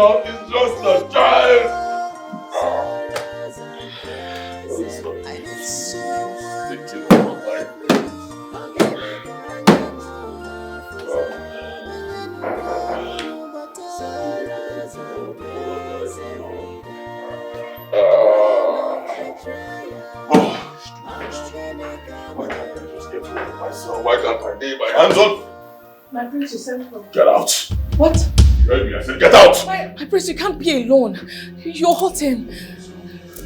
Mama, it's just a child. Why can't I lay my hands on? My prince, you sent for me. Get out. What? You heard me, I said get out. My prince, you can't be alone. You're hurting.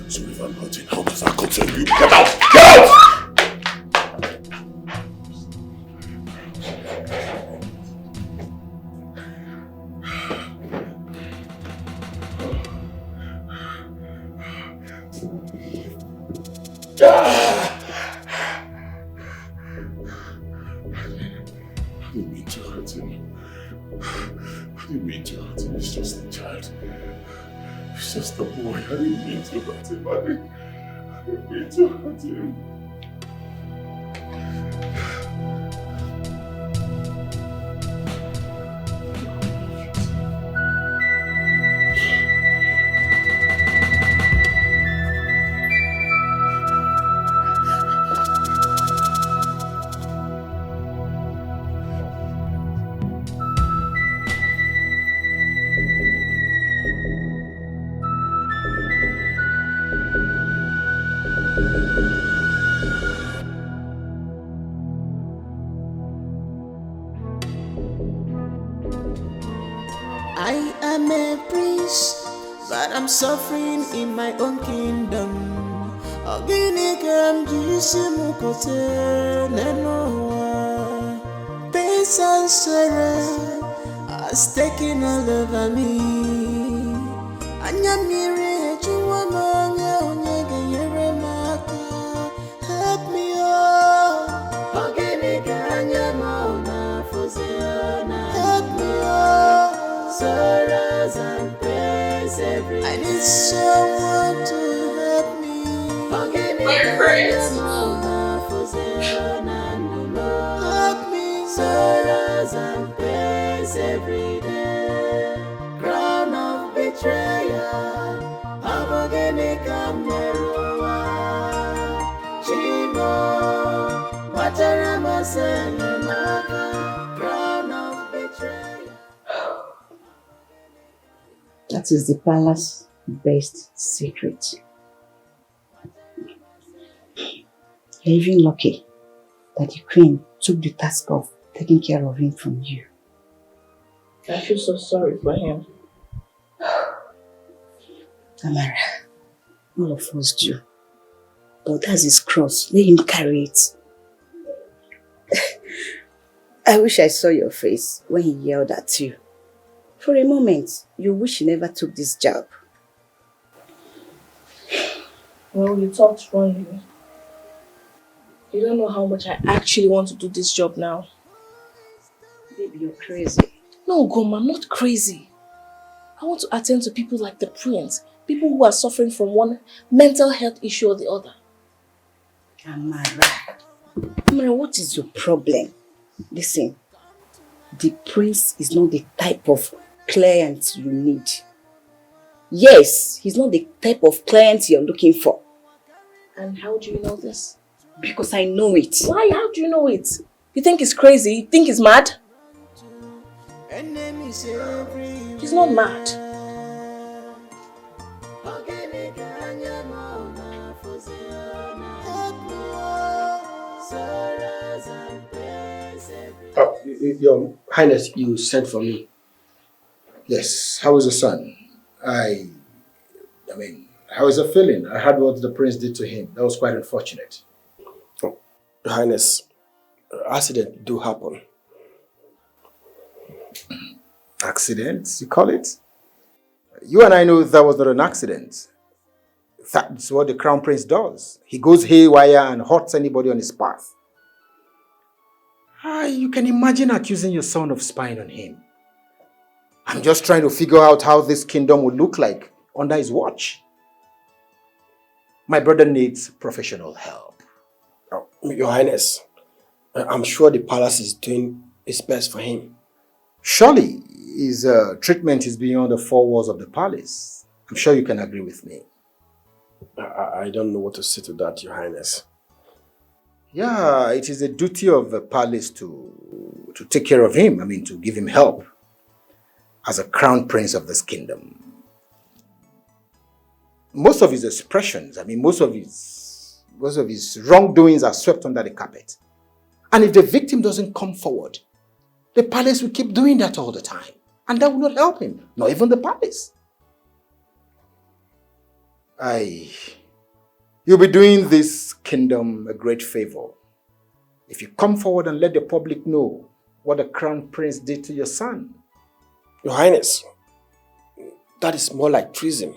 So if I'm hurting, how does that concern you? Get out! Get out! I didn't mean to hurt him. I didn't mean to hurt him. He's just a child. He's just a boy. I didn't mean to hurt him. I didn't mean to hurt him. I am a prince, but I'm suffering in my own kingdom. Ogini kam jisimu kote nenoa. Pain and sorrow has taken all over me. Anyamire juwa manya onyege yere maka. Help me oh. Ogini kanyama una fuziona. Help me oh. Sorrows and pains every day. I need someone to help me. My prince. Help me. Sorrows and pains every day. Crown of betrayal. Abogene Kamerua. Chimo. Watarama Senyamaka. Crown of betrayal. That is the palace's best secret. You're even lucky that the queen took the task of taking care of him from you. I feel so sorry for him. Amara, all of us do. But that's his cross. Let him carry it. I wish I saw your face when he yelled at you. For a moment, you wish you never took this job. Well, you talked wrongly. You don't know how much I actually want to do this job now. Baby, you're crazy. No, Goma, I'm not crazy. I want to attend to people like the prince. People who are suffering from one mental health issue or the other. Amara, what is your problem? Listen, the prince is not the type of client you need. Yes, he's not the type of client you're looking for. And how do you know this? Because I know it. Why? How do you know it? You think he's crazy? You think he's mad? He's not mad. Your Highness, you sent for me. Yes, how is the son? I mean, how is the feeling? I heard what the prince did to him. That was quite unfortunate. Oh, Your Highness, accidents do happen. Accidents, you call it? You and I know that was not an accident. That's what the crown prince does. He goes haywire and hurts anybody on his path. You can imagine accusing your son of spying on him. I'm just trying to figure out how this kingdom would look like under his watch. My brother needs professional help. Oh, Your Highness, I'm sure the palace is doing its best for him. Surely his treatment is beyond the four walls of the palace. I'm sure you can agree with me. I don't know what to say to that, Your Highness. Yeah, it is a duty of the palace to take care of him. I mean, to give him help as a crown prince of this kingdom. Most of his expressions, most of his wrongdoings are swept under the carpet. And if the victim doesn't come forward, the palace will keep doing that all the time. And that will not help him, not even the palace. You'll be doing this kingdom a great favor if you come forward and let the public know what the crown prince did to your son. Your Highness, that is more like treason.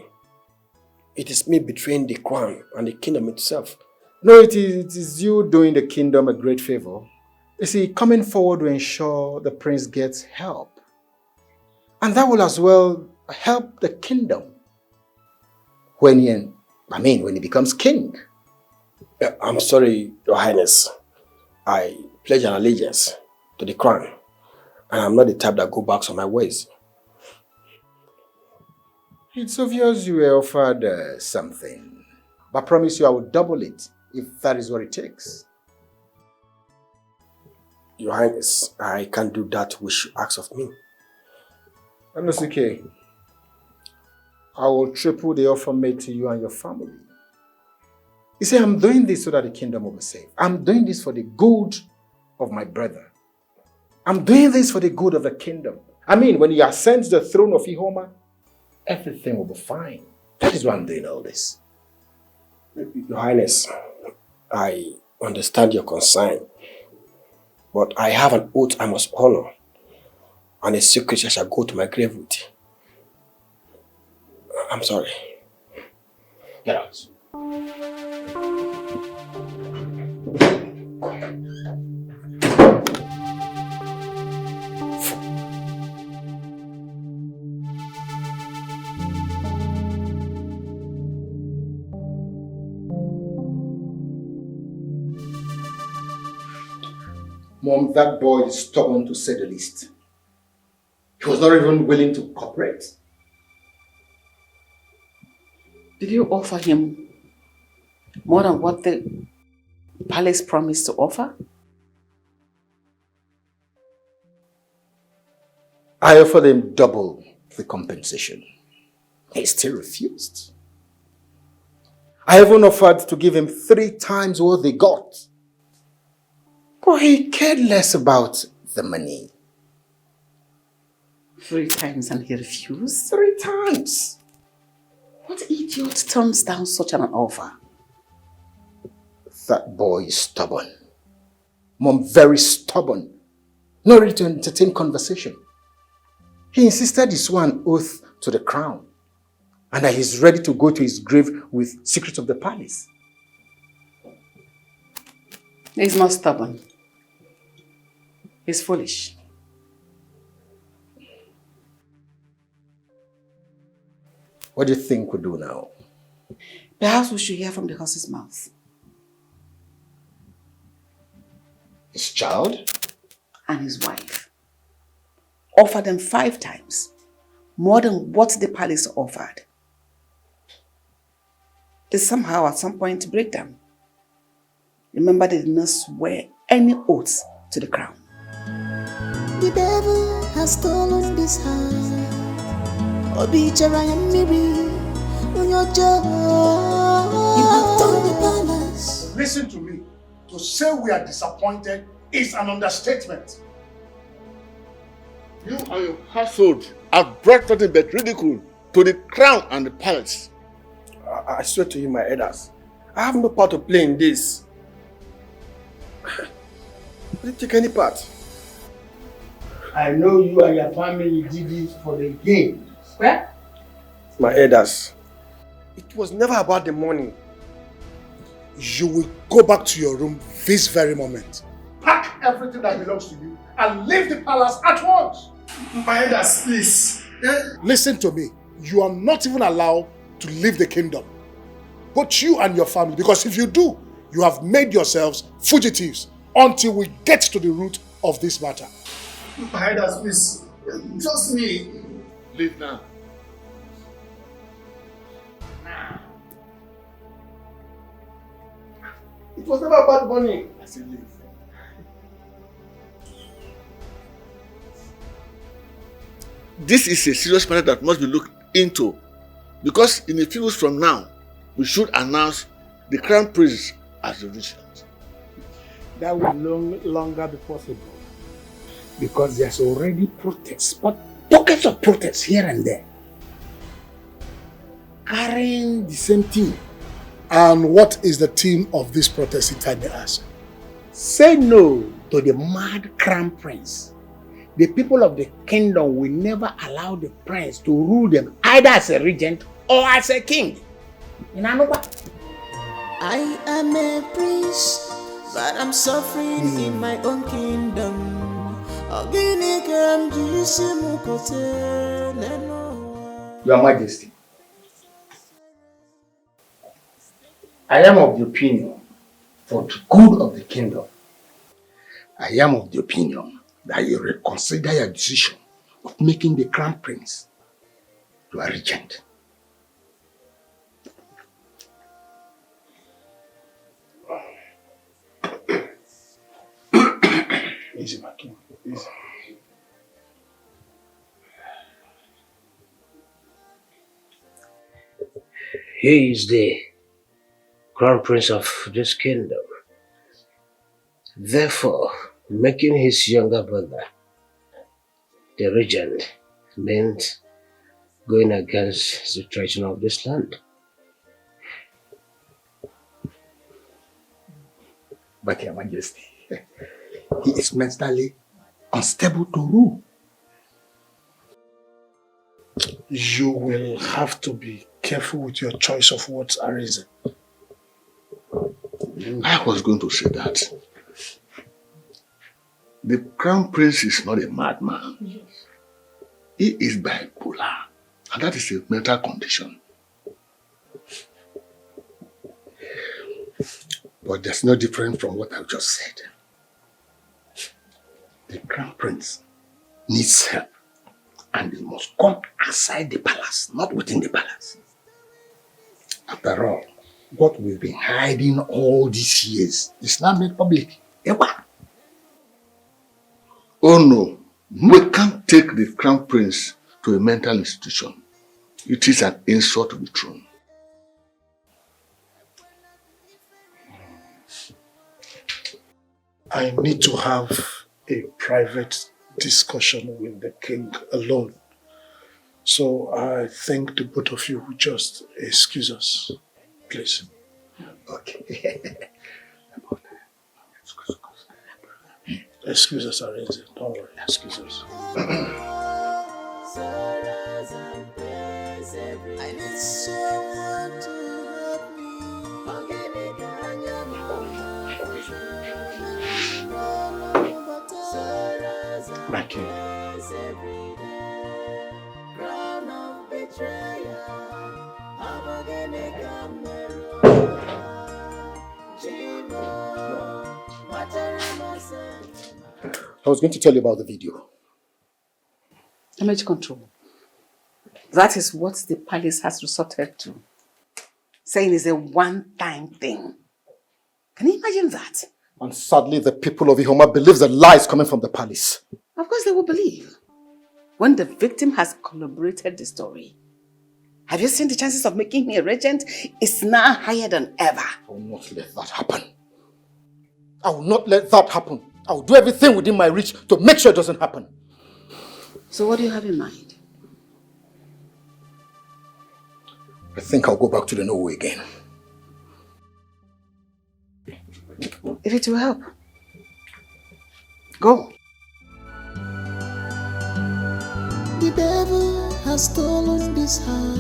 It is me betraying the crown and the kingdom itself. No, it is you doing the kingdom a great favor. You see, coming forward will ensure the prince gets help. And that will as well help the kingdom when he becomes king. I'm sorry, Your Highness. I pledge an allegiance to the crown. And I'm not the type that go back on my ways. It's obvious you were offered something. But I promise you I will double it if that is what it takes. Your Highness, I can't do that which you ask of me. okay. I will triple the offer made to you and your family. You see, I'm doing this so that the kingdom will be safe. I'm doing this for the good of my brother. I'm doing this for the good of the kingdom. When he ascends the throne of Ihoma, everything will be fine. That is why I'm doing all this. Your Highness, I understand your concern, but I have an oath I must honor, and a secret I shall go to my grave with. I'm sorry. Get out. Mom, that boy is stubborn to say the least. He was not even willing to cooperate. Did you offer him more than what the palace promised to offer? I offered him double the compensation. He still refused. I even offered to give him 3 times what they got. But he cared less about the money. 3 times and he refused? 3 times. What idiot turns down such an offer? That boy is stubborn. Mom, very stubborn. Not ready to entertain conversation. He insisted he swore an oath to the crown and that he's ready to go to his grave with secrets of the palace. He's not stubborn. He's foolish. What do you think we'll do now? Perhaps we should hear from the horse's mouth. His child? And his wife. Offer them 5 times. More than what the palace offered. They somehow at some point break them. Remember, they did not swear any oaths to the crown. The devil has stolen this heart. Obichara and Miri, on your job. You have done the palace. Listen to me. To say we are disappointed is an understatement. You and your household have brought nothing but ridicule to the crown and the palace. I swear to you, my elders, I have no part to play in this. I didn't take any part. I know you and your family did it for the gain. Where? My elders, it was never about the money. You will go back to your room this very moment. Pack everything that belongs to you and leave the palace at once. My elders, please. Listen to me. You are not even allowed to leave the kingdom. Both you and your family, because if you do, you have made yourselves fugitives until we get to the root of this matter. My elders, please. Just me. Leave now. It was never bad money. I said leave. This is a serious matter that must be looked into, because in a few weeks from now, we should announce the crown prince as the regent. That will no longer be possible, because there's already protests, but pockets of protests here and there, carrying the same theme. And what is the theme of this protest, if I may ask? Say no to the mad crown prince. The people of the kingdom will never allow the prince to rule them either as a regent or as a king. I am a prince, but I'm suffering in my own kingdom. Your Majesty, I am of the opinion, for the good of the kingdom, I am of the opinion that you reconsider your decision of making the crown prince your regent. Easy, my king. Easy. He is the crown prince of this kingdom. Therefore, making his younger brother the regent meant going against the tradition of this land. But Your Majesty, he is mentally unstable to rule. You will have to be careful with your choice of words, Arisen. I was going to say that. The crown prince is not a madman. Yes. He is bipolar, and that is a mental condition. But there's no difference from what I've just said. The crown prince needs help, and he must come outside the palace, not within the palace. After all, what we've been hiding all these years is now made public. Oh no, we can't take the crown prince to a mental institution. It is an insult to the throne. I need to have a private discussion with the king alone. So I think the both of you would just excuse us, please. Okay. Excuse us, Areze. Don't worry, excuse us. I need someone to help me. My king. I was going to tell you about the video. Damage control. That is what the palace has resorted to. Saying it's a one-time thing. Can you imagine that? And sadly, the people of Ihoma believe the lies coming from the palace. Of course they will believe. When the victim has corroborated the story. Have you seen the chances of making me a regent? It's now higher than ever. I will not let that happen. I will not let that happen. I will do everything within my reach to make sure it doesn't happen. So what do you have in mind? I think I'll go back to the Norway again. If it will help. Go. The devil has stolen this heart.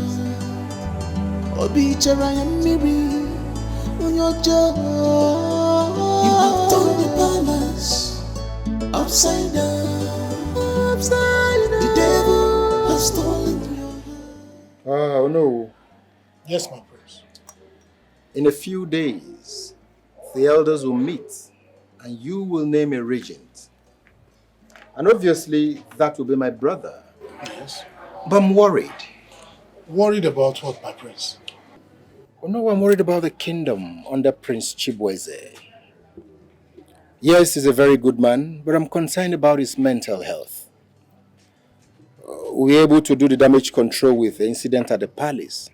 Obichara and Miri, on your job. You have turned the palace upside down. Upside down. The devil has stolen your heart. Oh no. Yes, my prince. In a few days, the elders will meet and you will name a regent. And obviously, that will be my brother. Yes. But I'm worried. Worried about what, my prince? Oh, no, I'm worried about the kingdom under Prince Chibueze. Yes, he's a very good man, but I'm concerned about his mental health. We were able to do the damage control with the incident at the palace.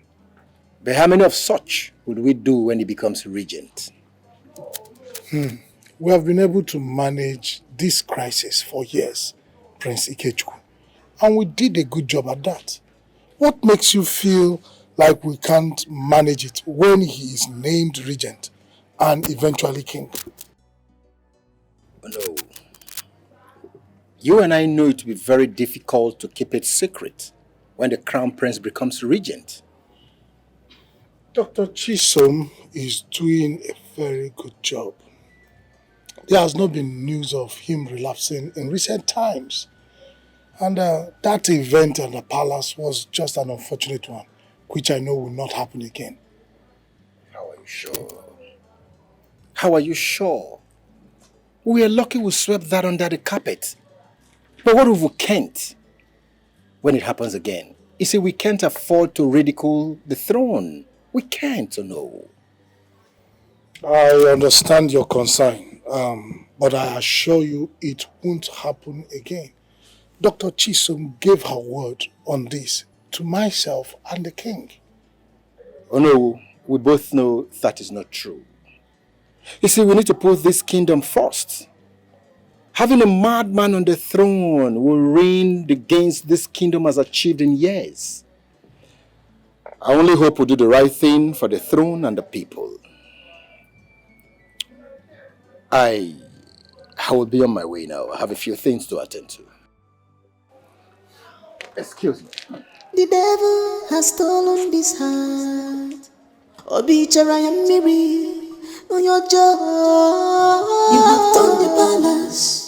But how many of such would we do when he becomes regent? We have been able to manage this crisis for years, Prince Ikechukwu. And we did a good job at that. What makes you feel like we can't manage it when he is named regent and eventually king? No. You and I know it will be very difficult to keep it secret when the crown prince becomes regent. Dr. Chisom is doing a very good job. There has not been news of him relapsing in recent times. And that event at the palace was just an unfortunate one, which I know will not happen again. How are you sure? How are you sure? We are lucky we swept that under the carpet. But what if we can't? When it happens again, you see, we can't afford to ridicule the throne. We can't, no. I understand your concern, but I assure you it won't happen again. Dr. Chisom gave her word on this to myself and the king. Oh no, we both know that is not true. You see, we need to put this kingdom first. Having a madman on the throne will reign the gains this kingdom has achieved in years. I only hope we do the right thing for the throne and the people. I will be on my way now. I have a few things to attend to. Excuse me. The devil has stolen this heart. Obichara and Miri on your jaw. You have turned the palace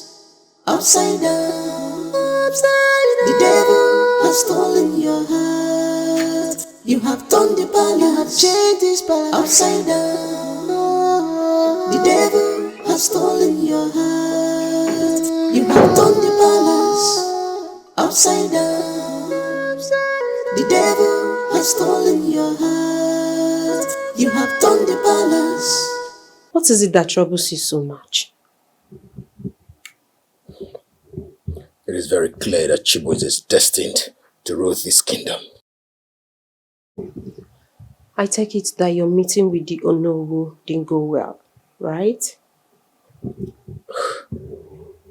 upside down. The devil has stolen your heart. You have turned the palace. You have changed this palace upside down. The devil has stolen your heart. You have turned the palace upside down. The devil has stolen your heart. You have turned the palace. What is it that troubles you so much? It is very clear that Chibueze is destined to rule this kingdom. I take it that your meeting with the Onowu didn't go well, right?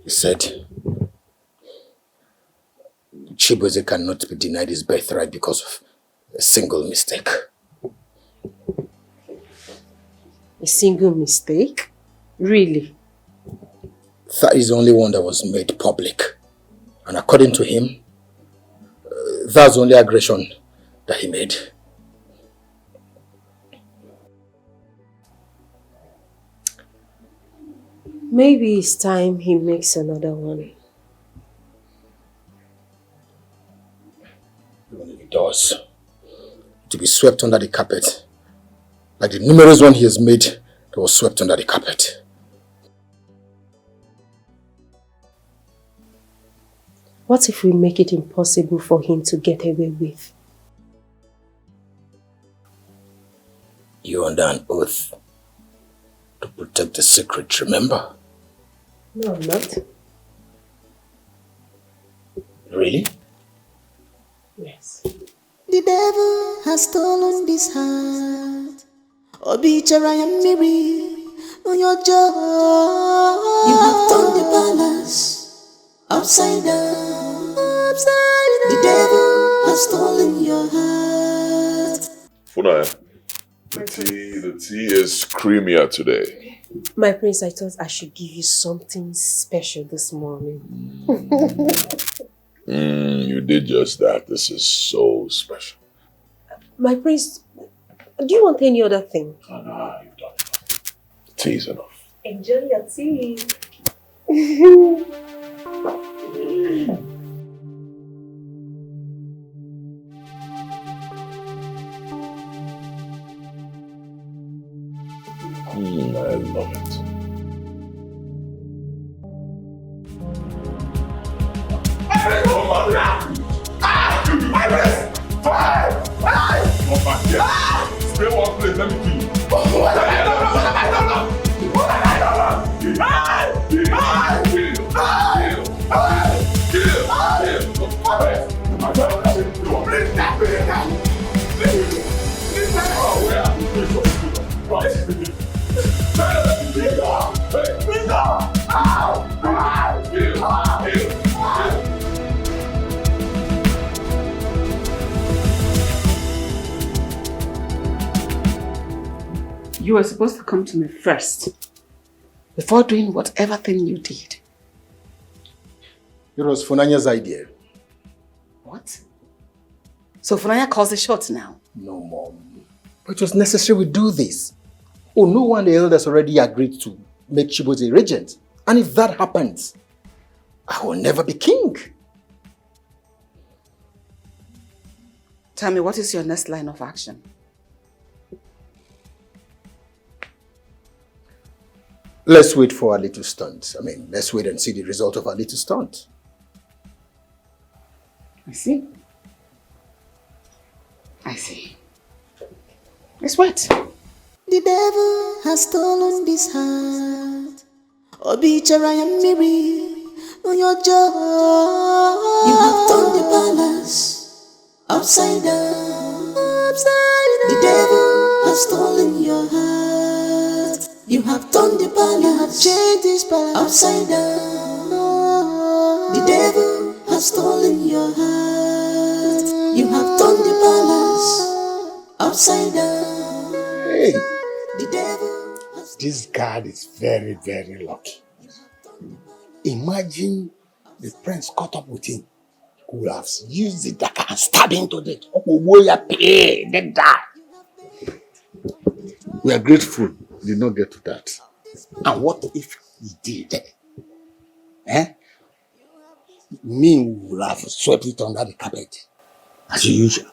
He said Chibueze cannot be denied his birthright because of a single mistake. A single mistake? Really? That is the only one that was made public. And according to him, that's the only aggression that he made. Maybe it's time he makes another one. Even if he does, to be swept under the carpet, like the numerous one he has made that was swept under the carpet. What if we make it impossible for him to get away with? You're under an oath to protect the secret, remember? No, I'm not. Really? Yes. The devil has stolen this heart. Obichara and Miri on your jaw. You have turned the palace upside down. The devil has stolen your heart. Funaya, the tea is creamier today. My prince, I thought I should give you something special this morning. You did just that. This is so special. My prince, do you want any other thing? Oh, no, you've done enough. Tea is enough. Enjoy your tea. I love it. regent, let me kill you. What have I done? What have I done? What have I done? Kill you. You were supposed to come to me first, before doing whatever thing you did. It was Funanya's idea. What? So Funanya calls the shots now? No, Mom. It was necessary we do this. Oh, no one the elders already agreed to make Chibo's a regent. And if that happens, I will never be king. Tell me, what is your next line of action? Let's wait for a little stunt. Let's wait and see the result of our little stunt. I see. I see. Let's wait. The devil has stolen this heart. Obichara and Miri on your job. You have turned the palace upside down. The devil has stolen your heart. You have turned the palace. You have changed this palace upside down. The devil has stolen your heart. You have turned the palace upside down. Hey, The devil has... this guard is very, very lucky. Imagine the prince caught up with him. He would have used it and stabbed him to death. They die. We are grateful he did not get to that. And what if he did? Me would have swept it under the carpet, as usual.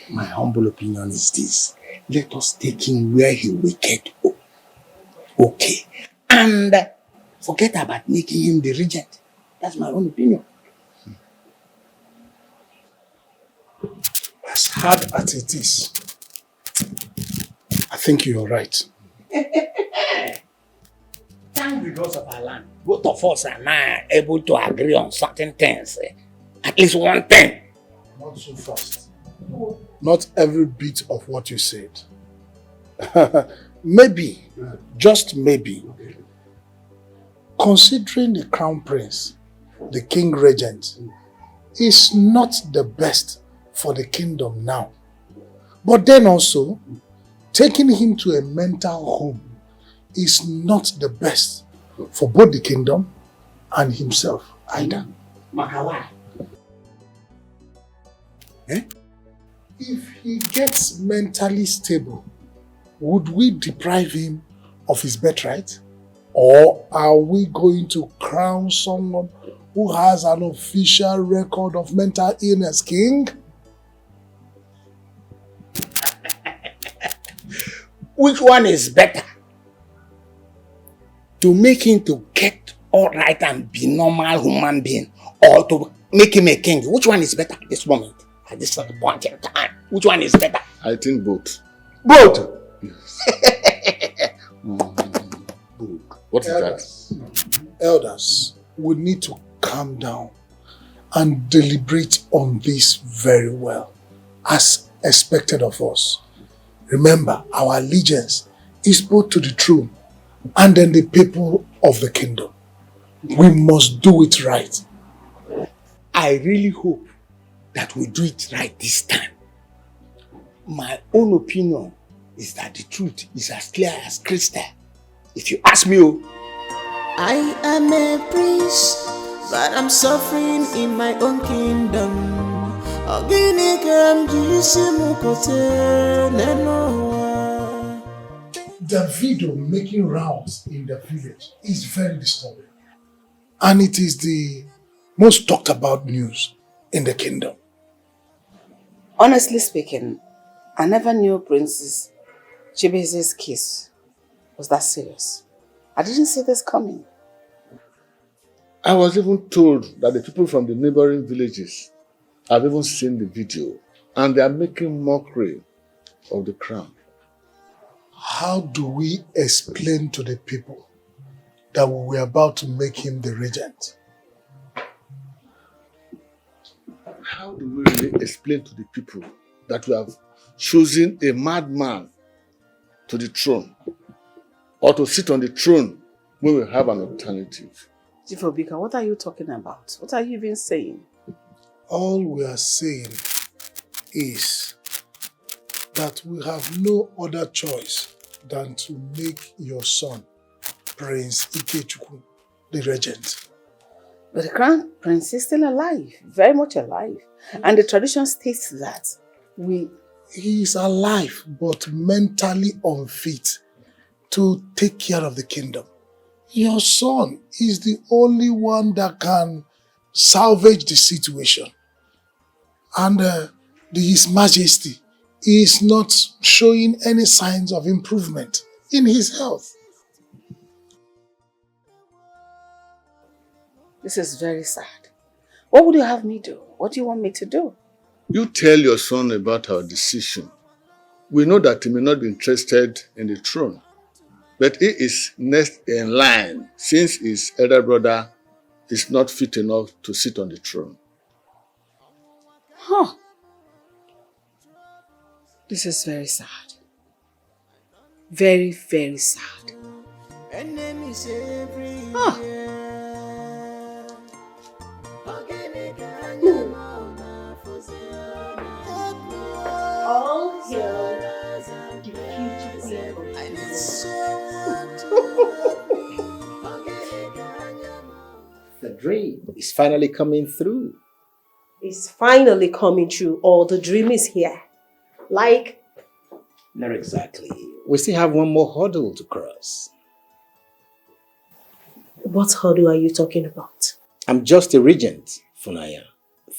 My humble opinion is this. Let us take him where he wicked. Okay. And forget about making him the regent. That's my own opinion. As hard as it is, I think you're right. Thank the gods of our land. Both of us are now able to agree on certain things. At least one thing. Not so fast. Not every bit of what you said. Maybe, just maybe, considering the crown prince, the king regent, is not the best for the kingdom now. But then also, taking him to a mental home is not the best for both the kingdom and himself either. Makawa. If he gets mentally stable, would we deprive him of his birthright? Or are we going to crown someone who has an official record of mental illness king? Which one is better? To make him to get all right and be normal human being, or to make him a king? Which one is better at this moment? At this point in time? Which one is better? I think both. Both! What is that? Elders, we need to calm down and deliberate on this very well, as expected of us. Remember, our allegiance is both to the throne and then the people of the kingdom. We must do it right. I really hope that we do it right this time. My own opinion is that the truth is as clear as crystal. If you ask me, I am a prince, but I'm suffering in my own kingdom. The video making rounds in the village is very disturbing. And it is the most talked about news in the kingdom. Honestly speaking, I never knew Princess Chibueze's case was that serious. I didn't see this coming. I was even told that the people from the neighboring villages have even seen the video and they are making mockery, of the crown. How do we explain to the people that we were about to make him the regent? How do we really explain to the people that we have chosen a madman to the throne, or to sit on the throne when we have an alternative? Chief Obika, what are you talking about? What are you even saying? All we are saying is that we have no other choice than to make your son, Prince Ikechukwu, the regent. But the crown prince is still alive, very much alive. And the tradition states that he is alive, but mentally unfit to take care of the kingdom. Your son is the only one that can salvage the situation. And His Majesty is not showing any signs of improvement in his health. This is very sad. What would you have me do? What do you want me to do? You tell your son about our decision. We know that he may not be interested in the throne, but he is next in line since his elder brother is not fit enough to sit on the throne. Huh. This is very sad. Very, very sad. Huh. All hail the future queen of The dream is finally coming through. It's finally coming true, or the dream is here. Like? Not exactly. We still have one more hurdle to cross. What hurdle are you talking about? I'm just a regent, Funaya.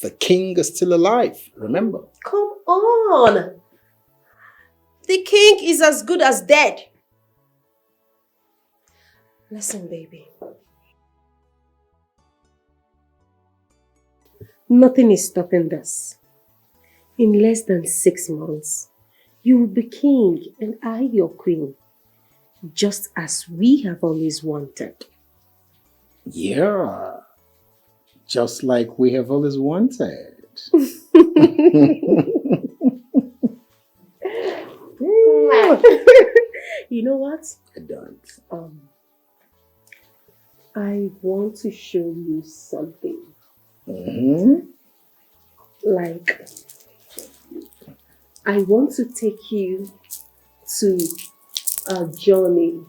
The king is still alive, remember? Come on! The king is as good as dead. Listen, baby. Nothing is stopping this. In less than 6 months, you will be king and I your queen, just as we have always wanted. Yeah, just like we have always wanted. You know what? I don't. I want to show you something. Like, I want to take you to a journey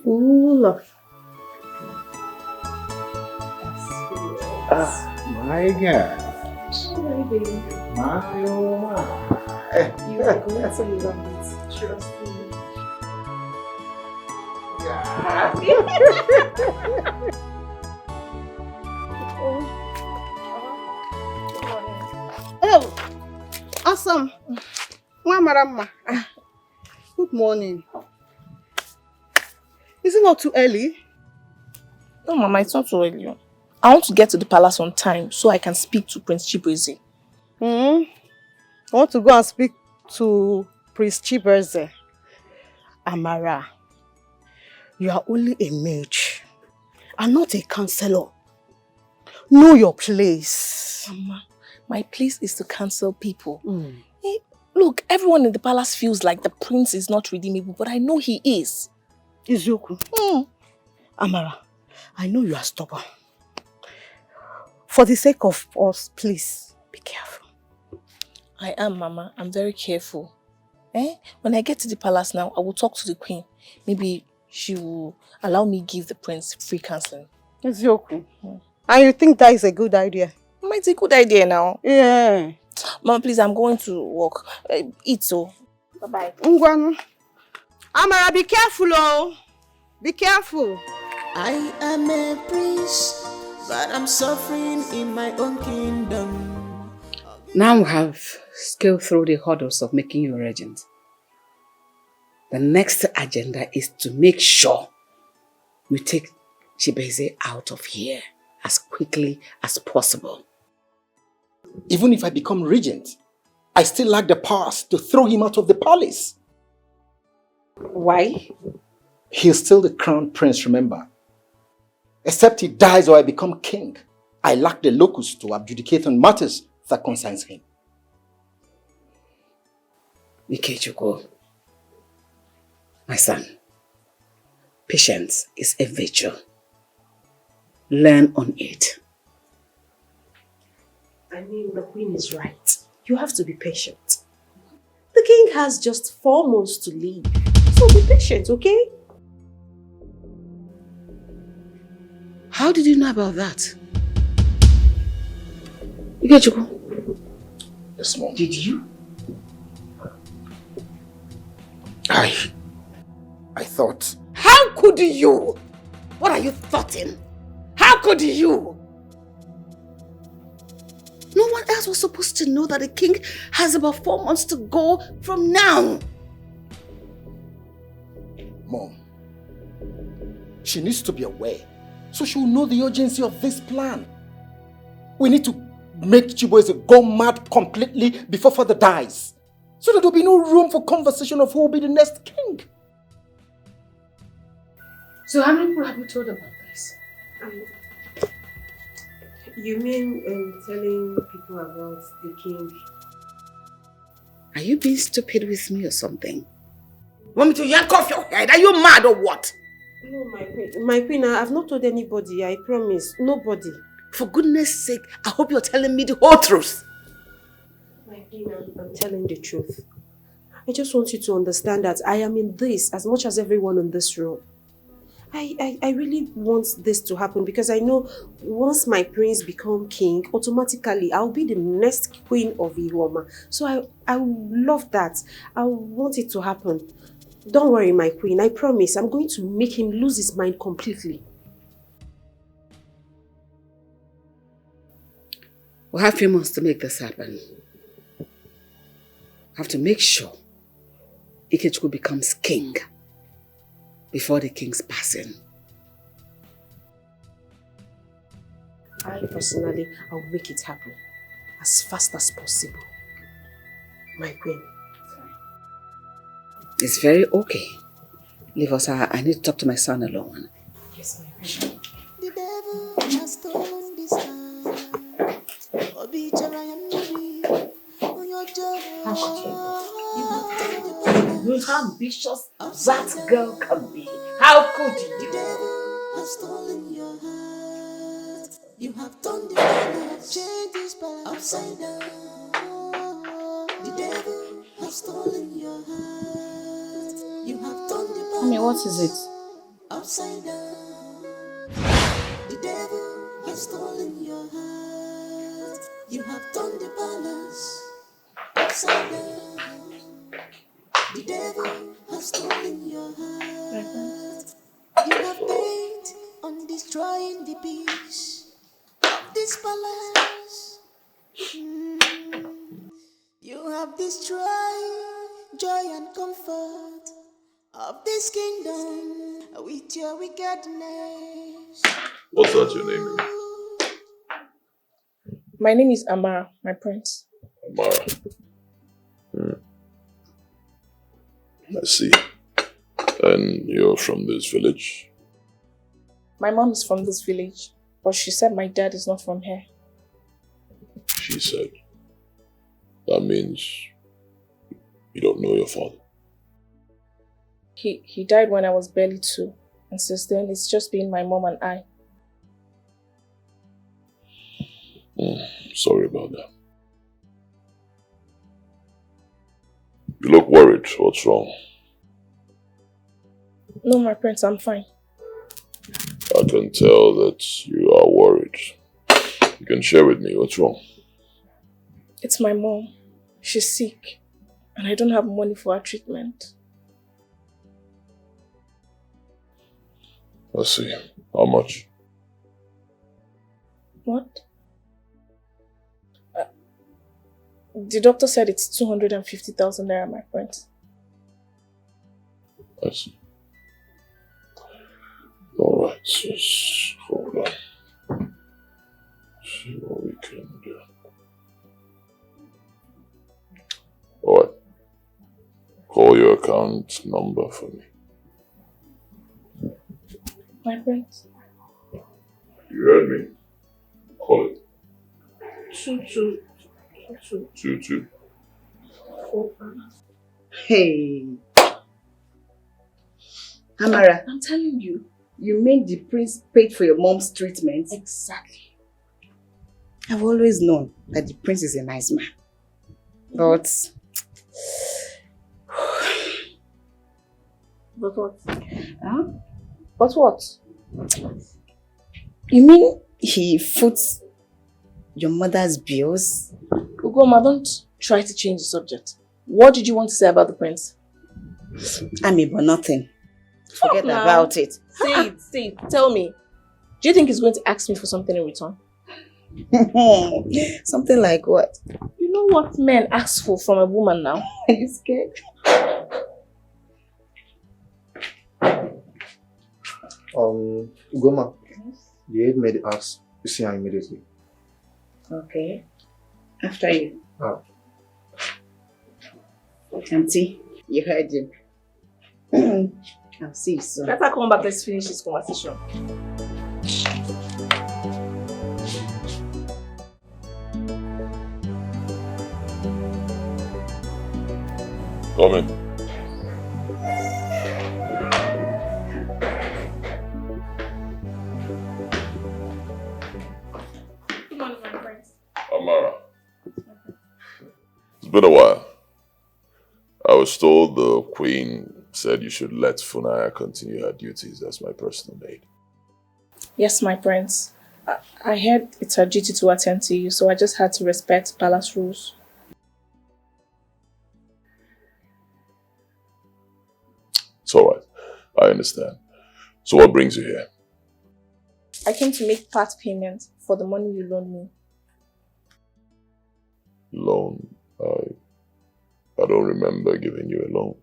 full of My God. my baby. My oh my. You are going to love it. Trust me. Oh, awesome. Amara. Good morning. Is it not too early? No, Mama, it's not too early. I want to get to the palace on time so I can speak to Prince Chibueze. I want to go and speak to Prince Chibueze. Amara, you are only a mage and not a counselor. Know your place. Mama, my place is to counsel people. Look, everyone in the palace feels like the prince is not redeemable, but I know he is. Izuku. Amara, I know you are stubborn. For the sake of us, please, be careful. I am, Mama. I'm very careful. When I get to the palace now, I will talk to the queen. Maybe she will allow me give the prince free counseling. Izuku. And you think that is a good idea? Mama, it's a good idea now. Yeah. Mama, please, I'm going to work. Eat so. Bye-bye. Amara, be careful, oh. Be careful. I am a prince, but I'm suffering in my own kingdom. Now we have scaled through the hurdles of making you a regent. The next agenda is to make sure we take Chibueze out of here as quickly as possible. Even if I become regent, I still lack the powers to throw him out of the palace. Why? He's still the crown prince, remember? Except he dies or I become king, I lack the locus to adjudicate on matters that concerns him. Ikechukwu, my son, patience is a virtue. Learn on it. I mean, the queen is right. You have to be patient. The king has just 4 months to live. So be patient, okay? How did you know about that? Ikechukwu? Yes, Mom. Did you? I thought... How could you? What are you thoughting? How could you? No one else was supposed to know that the king has about 4 months to go from now. Mom, she needs to be aware, so she will know the urgency of this plan. We need to make Chibueze go mad completely before father dies, so that there will be no room for conversation of who will be the next king. So how many people have you told about this? You mean telling people about the king? Are you being stupid with me or something? Want me to yank off your head? Are you mad or what? No, my queen, I've not told anybody, I promise. Nobody. For goodness sake, I hope you're telling me the whole truth. My queen, I'm telling the truth. I just want you to understand that I am in this as much as everyone in this room. I really want this to happen because I know once my prince become king, automatically I'll be the next queen of Iwoma. So I love that. I want it to happen. Don't worry, my queen. I promise I'm going to make him lose his mind completely. We'll have a few months to make this happen. I have to make sure Ikechukwu becomes king before the king's passing. I personally, I'll make it happen as fast as possible. My queen. It's very okay. Leave us. I need to talk to my son alone. Yes, my queen. The devil has stolen this heart. How could you? How ambitious that girl can be. How could you? The devil has stolen your heart. You have turned the balance, changed this balance upside down. The devil has stolen your heart. You have turned the balance. I mean, what is it? Upside down. The devil has stolen your heart. You have turned the balance upside down. The devil has stolen your heart. You have bent on destroying the peace of this palace. You have destroyed joy and comfort of this kingdom with your wickedness. What's that your name? My name is Amara, my prince. Amara. I see. And you're from this village? My mom is from this village, but she said my dad is not from here. She said. That means you don't know your father. He died when I was barely 2, and since then it's just been my mom and I. Sorry about that. You look worried. What's wrong? No, my prince, I'm fine. I can tell that you are worried. You can share with me what's wrong. It's my mom. She's sick, and I don't have money for her treatment. I see. How much? What? The doctor said it's 250,000 naira, my prince. I see. Alright, just hold on. See what we can do. Call your account number for me. My prince. You heard me. Call it. 2222. 22. 4. Hey. Amara, I'm telling you. you mean the prince paid for your mom's treatment? Exactly. I've always known that the prince is a nice man. But... But what? Huh? But what? You mean he foots your mother's bills? Ugoma, don't try to change the subject. What did you want to say about the prince? I mean, but nothing. Forget now. about it. Say it. Tell me. Do you think he's going to ask me for something in return? Something like what? You know what men ask for from a woman now? Are you scared? Ugoma, the aide made ask to see her immediately. Okay. After you. Oh. Auntie, you heard him. I'll see you soon. Better come back, let's finish this conversation. Come in. Good morning, my friends. Amara. It's been a while. I was told the Queen said you should let Funaya continue her duties as my personal maid. Yes, my prince. I heard it's her duty to attend to you, so I just had to respect palace rules. It's alright. I understand. So what brings you here? I came to make part payment for the money you loaned me. Loan? I don't remember giving you a loan.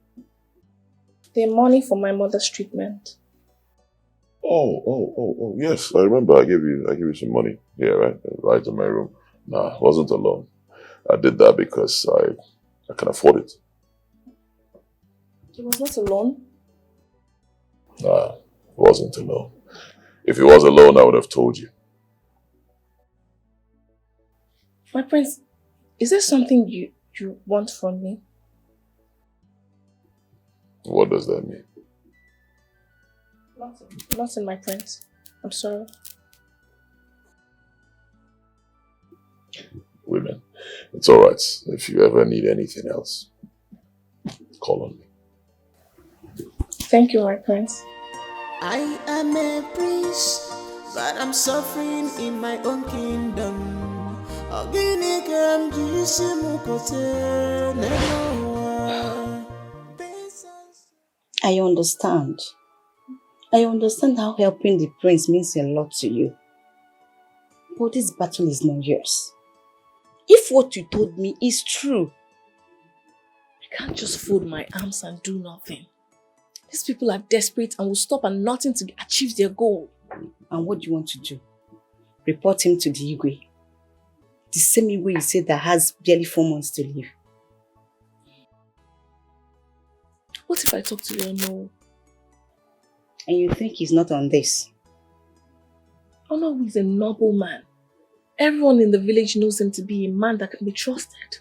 The money for my mother's treatment. Oh, yes, I remember I gave you some money. Yeah, right in my room. Nah, it wasn't a loan. I did that because I can afford it. It was not a loan? Nah, it wasn't a loan. If it was a loan, I would have told you. My prince, is there something you want from me? What does that mean? Nothing, my prince. I'm sorry. Women, it's alright. If you ever need anything else, call on me. Thank you, my prince. I am a prince, but I'm suffering in my own kingdom. I understand. I understand how helping the prince means a lot to you. But this battle is not yours. If what you told me is true, I can't just fold my arms and do nothing. These people are desperate and will stop at nothing to achieve their goal. And what do you want to do? Report him to the Igwe. The same Igwe you said that has barely 4 months to live. What if I talk to your no? And you think he's not on this? Oh no, he's a noble man. Everyone in the village knows him to be a man that can be trusted.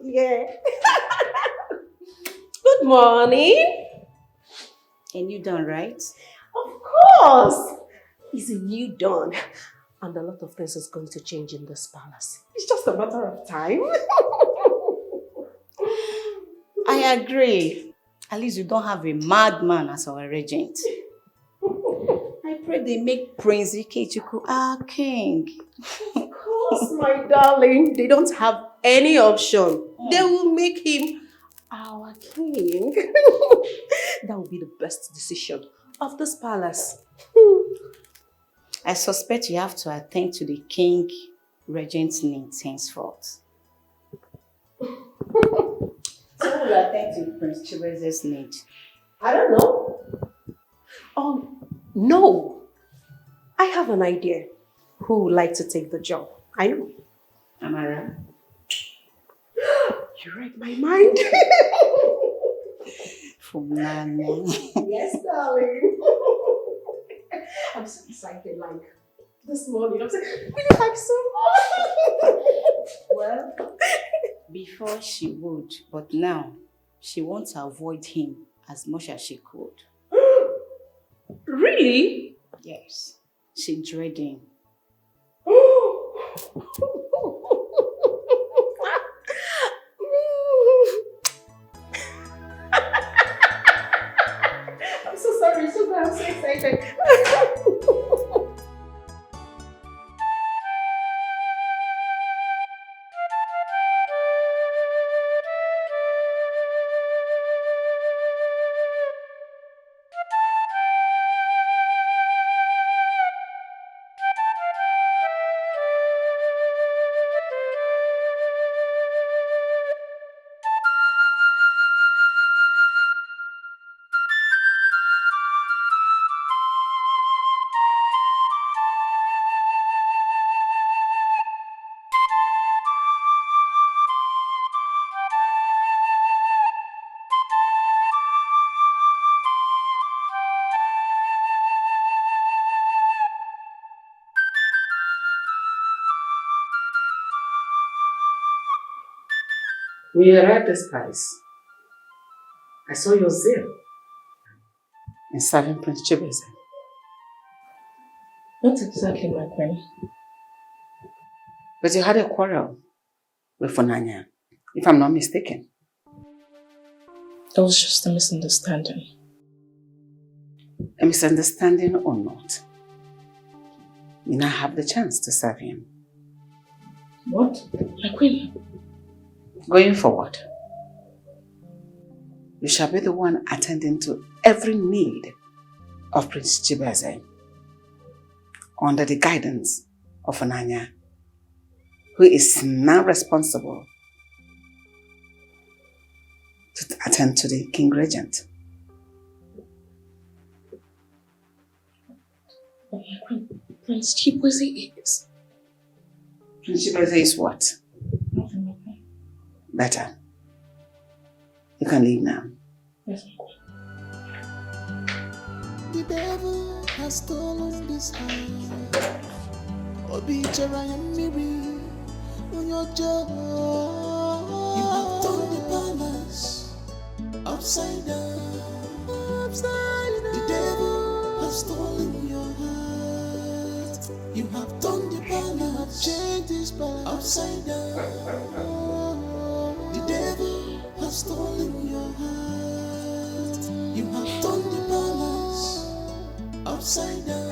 Yeah. Good morning. A new dawn, right? Of course. It's a new dawn. And a lot of things is going to change in this palace. It's just a matter of time. I agree. At least you don't have a madman as our regent. I pray they make Prince Ikechukwu our king. Of course, my darling. They don't have any option. They will make him our king. That will be the best decision of this palace. I suspect you have to attend to the king regent's needs henceforth. So who will attend to Prince Chibueze's need? I don't know. No. I have an idea. Who would like to take the job? I know. Amara? You read my mind. Yes, darling. I'm so excited, like this morning. I'm saying, we like so much. Well, before she would, but now she wants to avoid him as much as she could. Really? Yes. She's dreading. I'm so sorry, so I'm so excited. When you arrived this palace, I saw your zeal in serving Prince Chibueze. Not exactly, my queen. But you had a quarrel with Funanya, if I'm not mistaken. It was just a misunderstanding. A misunderstanding or not, you now have the chance to serve him. What? My queen? Going forward, you shall be the one attending to every need of Prince Chibueze under the guidance of Funanya, who is now responsible to attend to the King Regent. Oh my queen, Prince Chibueze is... Prince Chibueze is what? Nothing, my queen. Better. You can leave now. Yes, my queen. The devil has stolen this house. Obichara Yamiri, on your job. You have turned the palace upside down. Upside down. The devil has stolen your heart. You have turned the palace, changed this palace upside down. The devil has stolen your heart. You have turned the palace upside down.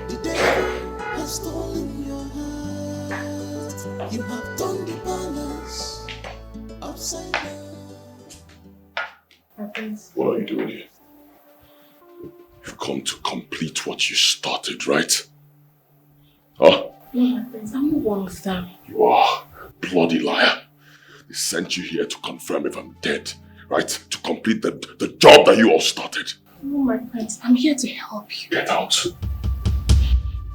The devil has stolen your heart. You have turned the palace upside down. What are you doing here? You've come to complete what you started, right? Huh? No, my prince, I'm not one of them. You are a bloody liar. They sent you here to confirm if I'm dead, right? To complete the job that you all started. No, my prince, I'm here to help you. Get out.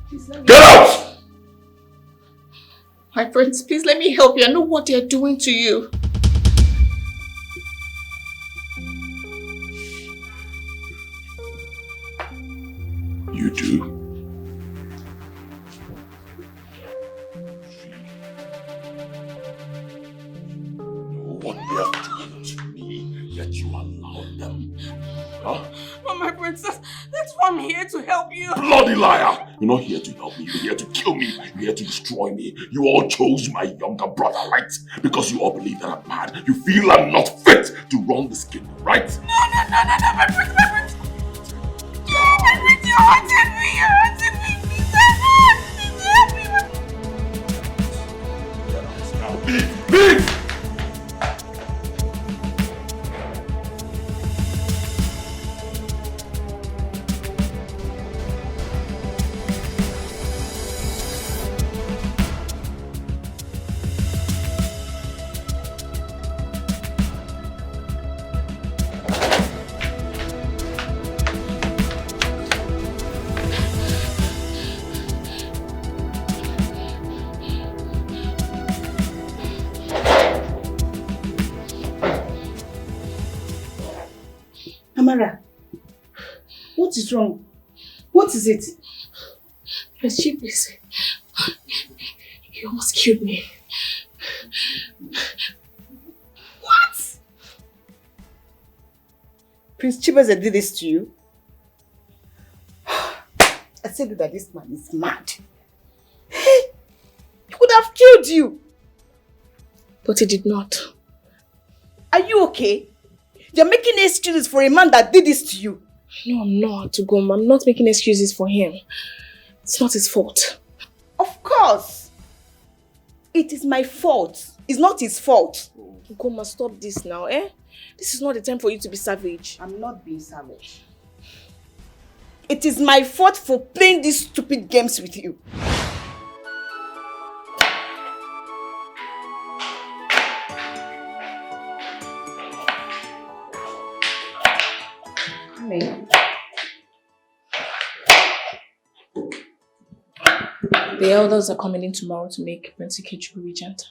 Please let me... Get out! My prince, please let me help you. I know what they're doing to you. You do? What they have done to me, yet you allowed them. Huh? But my princess, that's why I'm here to help you. Bloody liar! You're not here to help me, you're here to kill me, you're here to destroy me. You all chose my younger brother, right? Because you all believe that I'm bad. You feel I'm not fit to run this kingdom, right? No, my prince, my prince. My prince, you're hurting me, Please help me. Leave! Amara, what is wrong? What is it? Prince Chibueze, you almost killed me. What? Prince Chibueze did this to you? I said that this man is mad. Hey, he could have killed you. But he did not. Are you okay? You're making excuses for a man that did this to you. No, I'm not, Ugoma. I'm not making excuses for him. It's not his fault. Of course. It is my fault. It's not his fault. Ugoma, stop this now, eh? This is not the time for you to be savage. I'm not being savage. It is my fault for playing these stupid games with you. Maid. The elders are coming in tomorrow to make Prince Ikechukwu regent.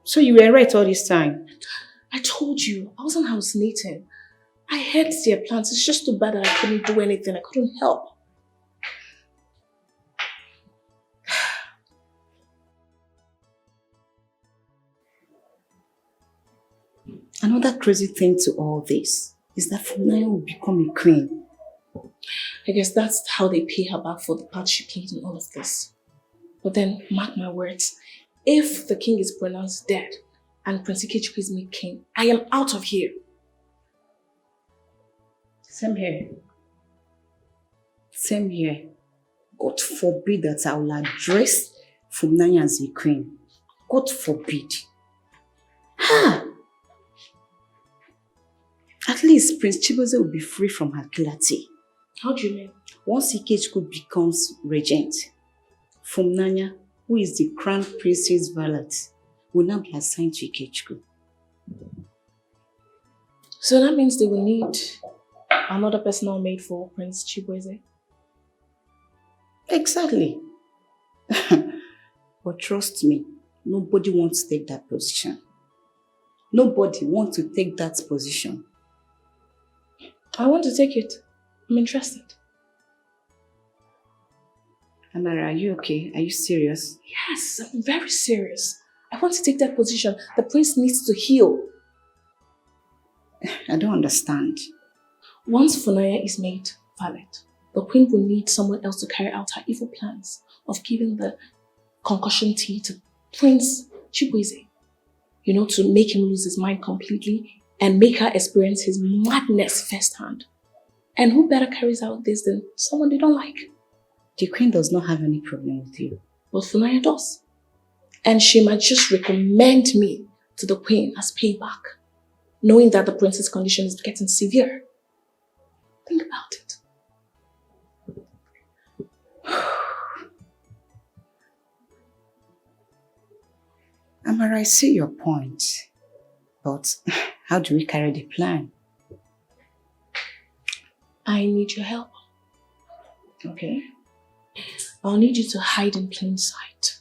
So you were right all this time? I told you, I wasn't hallucinating. I heard their plans. It's just too bad that I couldn't do anything. I couldn't help. Another crazy thing to all this is that Funaya will become a queen. I guess that's how they pay her back for the part she played in all of this. But then, mark my words, if the king is pronounced dead and Prince Ikechukwu is made king, I am out of here. Same here. Same here. God forbid that I will address Funaya as a queen. God forbid. Ha! At least Prince Chibueze will be free from her killati. How do you mean? Once Ikechukwu becomes regent, Funaya, who is the crown prince's valet, will now be assigned to Ikechukwu. So that means they will need another personal maid for Prince Chibueze? Exactly. But trust me, nobody wants to take that position. Nobody wants to take that position. I want to take it. I'm interested. Amara, are you okay? Are you serious? Yes, I'm very serious. I want to take that position. The prince needs to heal. I don't understand. Once Funaya is made valet, the queen will need someone else to carry out her evil plans of giving the concussion tea to Prince Chibueze. You know, to make him lose his mind completely and make her experience his madness firsthand. And who better carries out this than someone they don't like? The queen does not have any problem with you. But Funaya does. And she might just recommend me to the queen as payback, knowing that the prince's condition is getting severe. Think about it. Amara, I see your point. But how do we carry the plan? I need your help. Okay. I'll need you to hide in plain sight.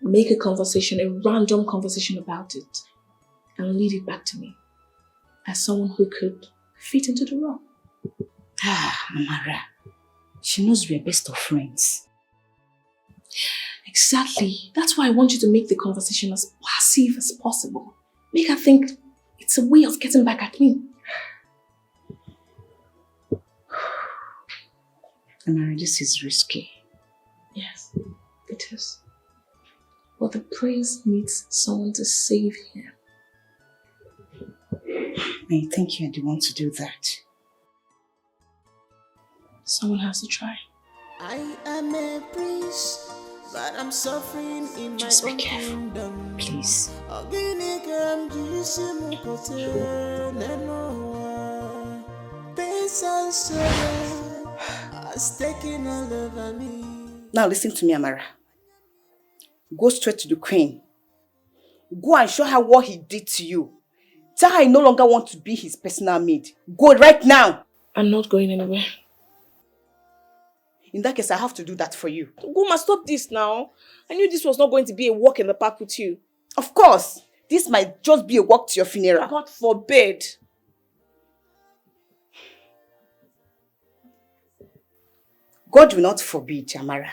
Make a conversation, a random conversation about it, and lead it back to me as someone who could fit into the role. Amara, she knows we're best of friends. Exactly. That's why I want you to make the conversation as passive as possible. Make her think it's a way of getting back at me. Amara, this is risky. Yes, it is. But the prince needs someone to save him. I think you're the one to do that. Someone has to try. I am a prince, but I'm suffering in Just my be own careful, kingdom. please. Now listen to me, Amara. Go straight to the queen. Go and show her what he did to you. Tell her I no longer want to be his personal maid. Go right now. I'm not going anywhere. In that case, I have to do that for you. Guma, stop this now. I knew this was not going to be a walk in the park with you. Of course. this might just be a walk to your funeral. God forbid. God will not forbid, Amara.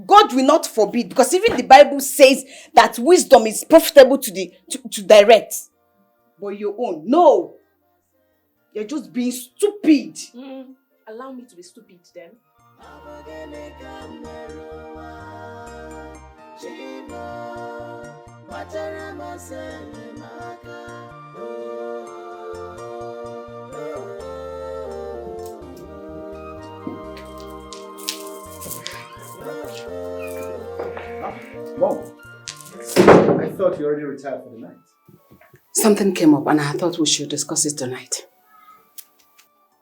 God will not forbid, because even the Bible says that wisdom is profitable to direct. But your own, no. You're just being stupid. Allow me to be stupid then. Mom, I thought you already retired for the night. Something came up and I thought we should discuss it tonight.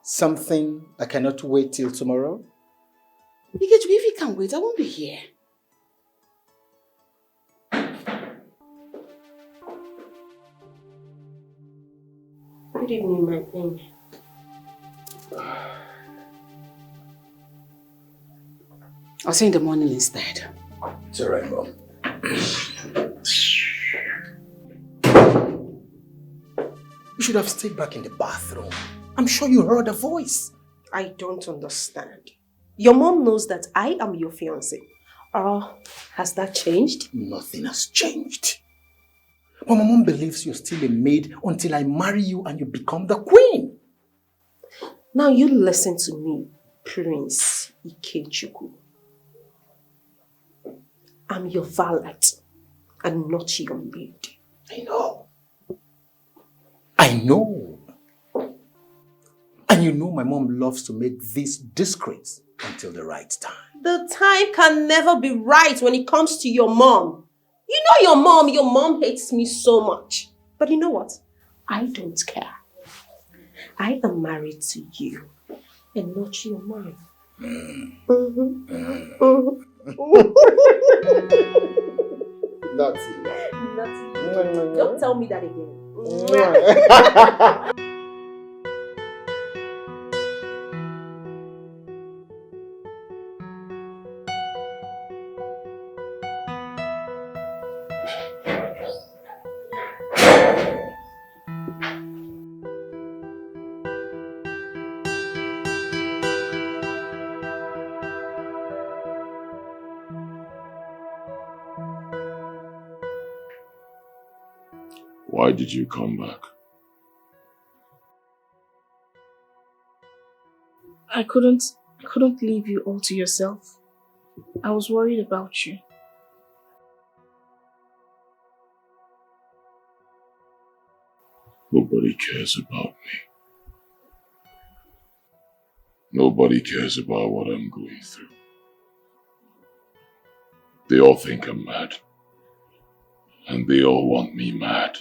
Something I cannot wait till tomorrow? If you can't wait, I won't be here. Good evening, my queen. I'll see you in the morning instead. It's alright, Mom. You should have stayed back in the bathroom. I'm sure you heard a voice. I don't understand. Your mom knows that I am your fiancé. Or has that changed? Nothing has changed. But my mom believes you're still a maid until I marry you and you become the queen. Now you listen to me, Prince Ikechukwu. I'm your valet and not your maid. I know. I know. And you know my mom loves to make this discreet until the right time. The time can never be right when it comes to your mom. You know your mom hates me so much. But you know what? I don't care. I am married to you and not your mom. Naughty. Don't tell me that again. Why did you come back? I couldn't leave you all to yourself. I was worried about you. Nobody cares about me. Nobody cares about what I'm going through. They all think I'm mad. And they all want me mad.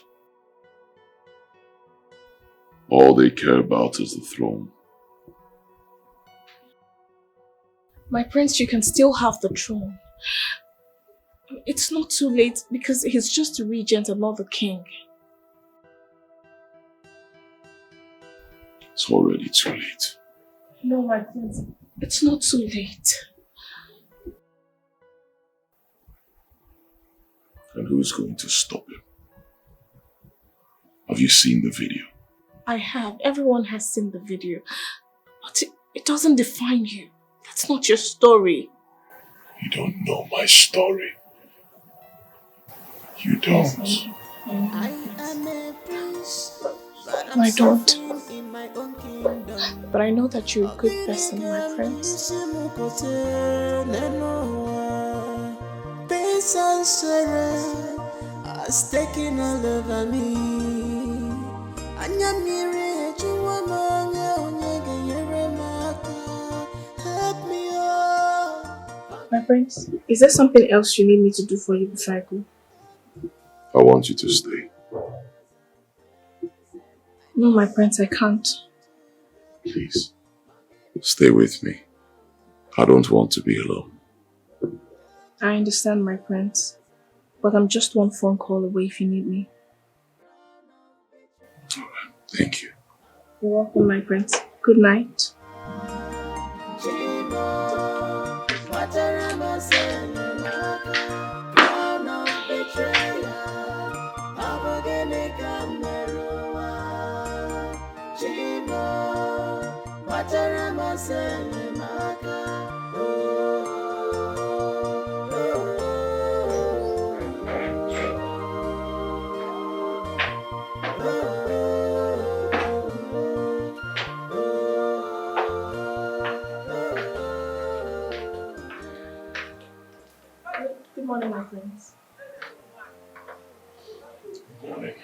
All they care about is the throne. My prince, you can still have the throne. It's not too late because he's just the regent and not the king. It's already too late. No, my prince, it's not too late. And who's going to stop him? Have you seen the video? I have. Everyone has seen the video. But it doesn't define you. That's not your story. You don't know my story. You don't. I am a prince, but I don't. But I know that you're a good person, my prince. Pace and sorrow has taken all over me. Help me, oh. My prince, is there something else you need me to do for you before I go? I want you to stay. No, my prince, I can't. Please, stay with me. I don't want to be alone. I understand, my prince. But I'm just one phone call away if you need me. Alright, thank you. You're welcome, my prince. Good night. Good morning, my friends. Good morning.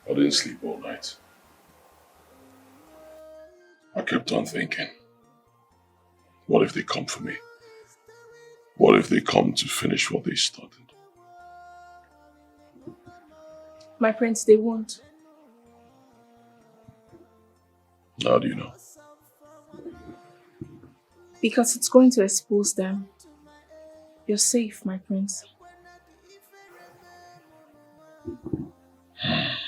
I didn't sleep all night. I kept on thinking, what if they come for me? What if they come to finish what they started? My friends, they won't. How do you know? Because it's going to expose them. You're safe, my prince. I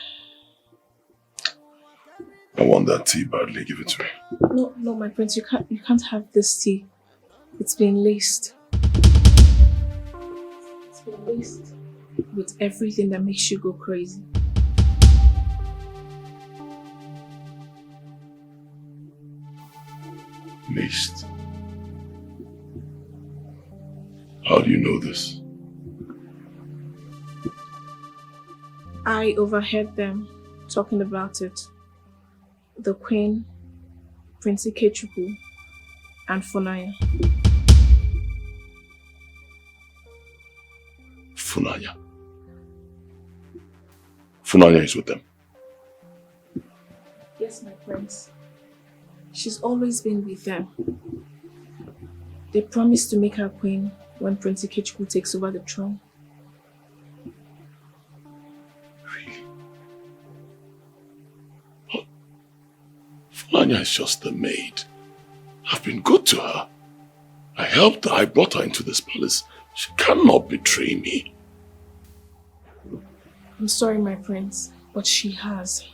want that tea badly. Give it to me. No, my prince, you can't have this tea. It's been laced. It's been laced with everything that makes you go crazy. Laced. How do you know this? I overheard them talking about it. The Queen, Prince Ikechukwu, and Funaya. Funaya. Funaya is with them. Yes, my prince. She's always been with them. They promised to make her queen when Prince Ikechukwu takes over the throne. Funaya is just the maid. I've been good to her. I helped her. I brought her into this palace. She cannot betray me. I'm sorry, my prince, but she has.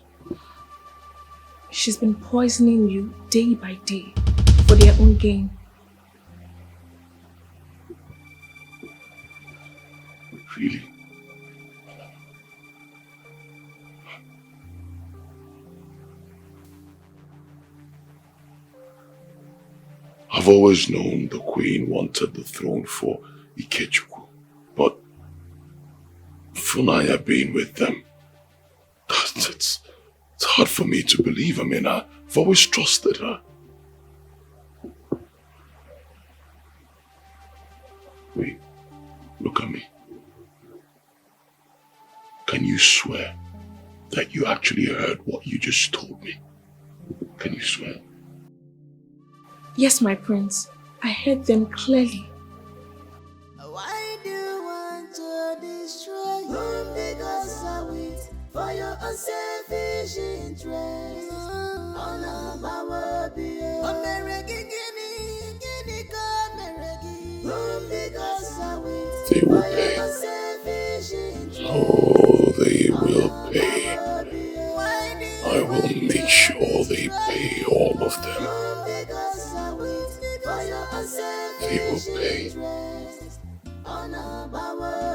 She's been poisoning you day by day for their own gain. Really? I've always known the Queen wanted the throne for Ikechukwu, but Funaya being with them, it's hard for me to believe. I mean, I've always trusted her. Wait, look at me. Can you swear that you actually heard what you just told me? Can you swear? Yes, my prince. I heard them clearly. Why do you want to destroy whom because I wait for your unselfish interest? On our baby, they will pay. Oh, they will pay. I will make sure they pay, all of them. They will pay.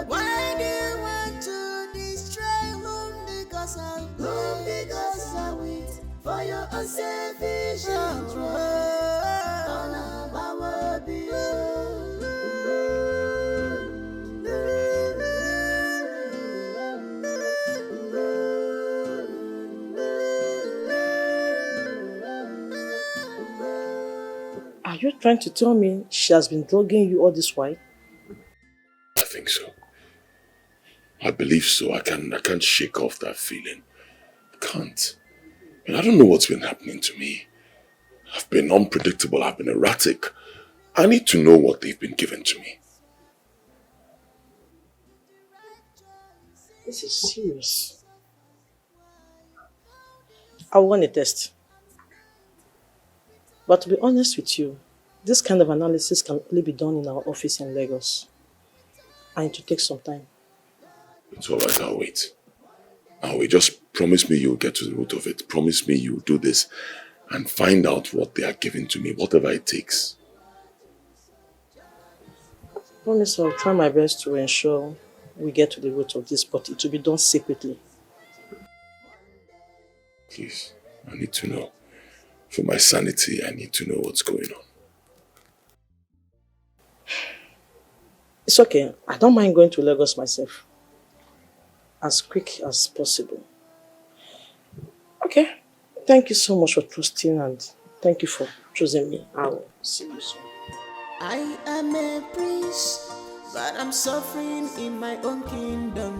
Why do you want to destroy whom because I wait for your unselfish interest? Are you trying to tell me she has been drugging you all this while? I think so. I believe so. I can't shake off that feeling. I can't. And I don't know what's been happening to me. I've been unpredictable. I've been erratic. I need to know what they've been given to me. This is serious. I want a test. But to be honest with you, this kind of analysis can only be done in our office in Lagos. I need to take some time. It's all right. I'll wait. Just promise me you'll get to the root of it. Promise me you'll do this and find out what they are giving to me, whatever it takes. I promise I'll try my best to ensure we get to the root of this, but it will be done secretly. Please, I need to know. For my sanity, I need to know what's going on. It's okay. I don't mind going to Lagos myself. As quick as possible. Okay. Thank you so much for trusting and thank you for choosing me. I will see you soon. I am a prince, but I'm suffering in my own kingdom.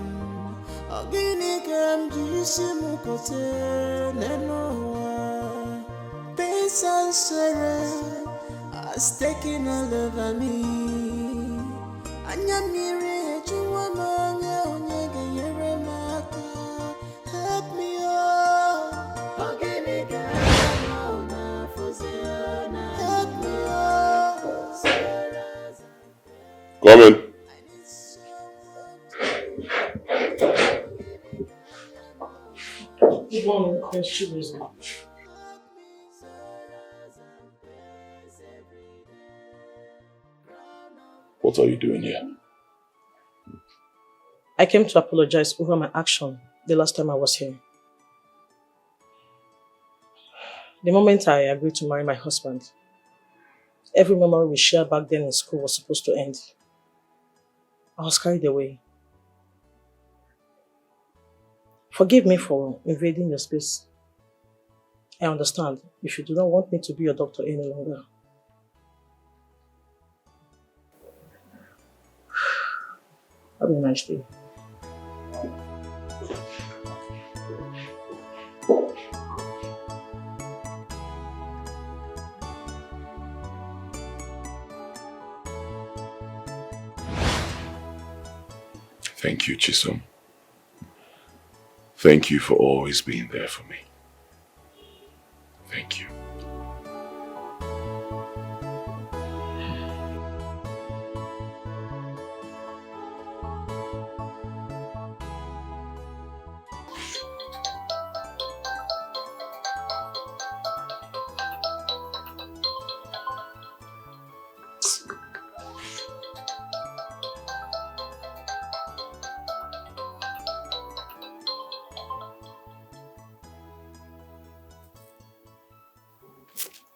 Ogini kam jisimu kote nenoa. Pain and sorrow has taken all over me. Anyamire juwa manya onyege yere maka. Help me oh. Ogini kam na fuziona. Help me oh. Come in. Good morning, Constitution. What are you doing here? I came to apologize over my action the last time I was here. The moment I agreed to marry my husband, every memory we shared back then in school was supposed to end. I was carried away. Forgive me for invading your space. I understand if you do not want me to be your doctor any longer. Have a nice day. Thank you, Chisom. Thank you for always being there for me. Thank you.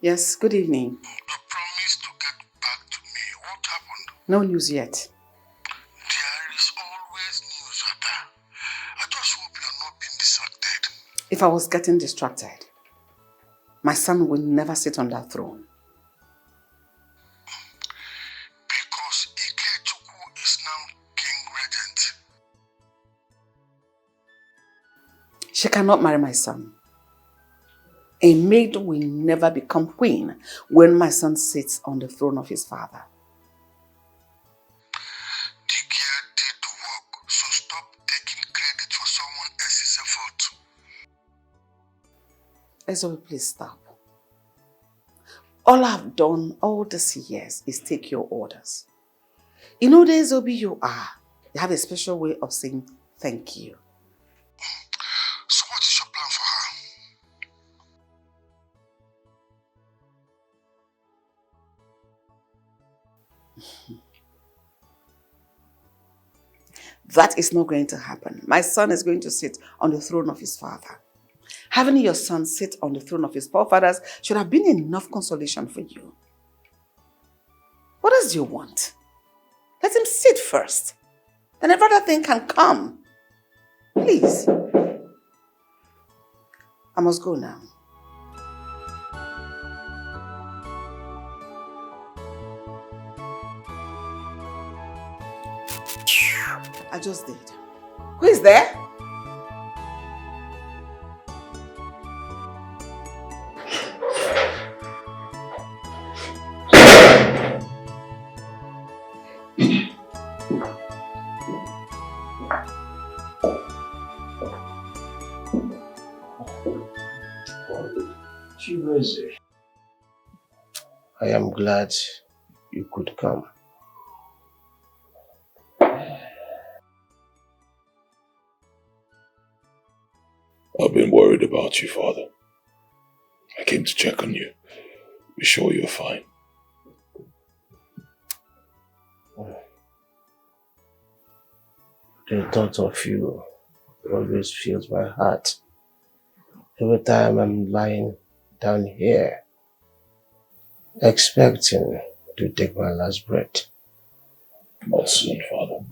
Yes, good evening. You promised to get back to me. What happened? No news yet. There is always news, Ada. I just hope you're not being distracted. If I was getting distracted, my son will never sit on that throne. Because Ikechukwu is now king regent. She cannot marry my son. A maid will never become queen when my son sits on the throne of his father. The girl did the work, so stop taking credit for someone else's effort. Ezoe, please stop. All I've done all these years is take your orders. You know the Ezoe you are. You have a special way of saying thank you. So what is your plan for her? That is not going to happen. My son is going to sit on the throne of his father. Having your son sit on the throne of his forefathers should have been enough consolation for you. What else do you want? Let him sit first. Then every other thing can come. Please. I must go now. I just did. Who is there? I am glad you could come. I've been worried about you, Father. I came to check on you. Be sure you're fine. The thought of you always fills my heart. Every time I'm lying down here, expecting to take my last breath. Not soon, Father.